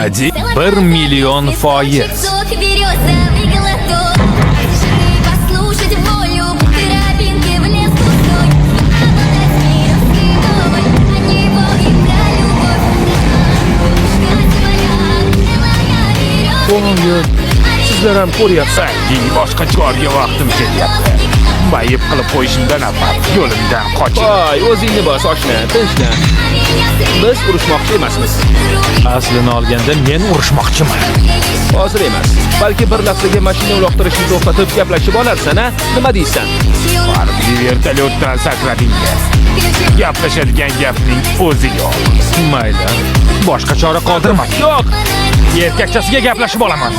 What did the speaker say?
1 million foiz. Sizlar ham ko'ryapsan, boshqa joyga vaqtim ketyapti. Bayib qilib qo'yishimdan avval yo'limdan qoching. Voy, o'zingni bos, oshna, tinchlan. Biz urushmoqchi emasmiz. Aslini olganda men urushmoqchiman. Hozir emas. Balki bir lahzaga mashina uloqtirishni to'xtatib gaplashib olarsan, ha? Nima deysan? Harbiy vertolyotdan sakradingiz. Gaplashadigan gapning o'zi yo'q. Mayli. Boshqa chora qoldirmang. Yo'q. Erkakchasiga gaplashib olaman.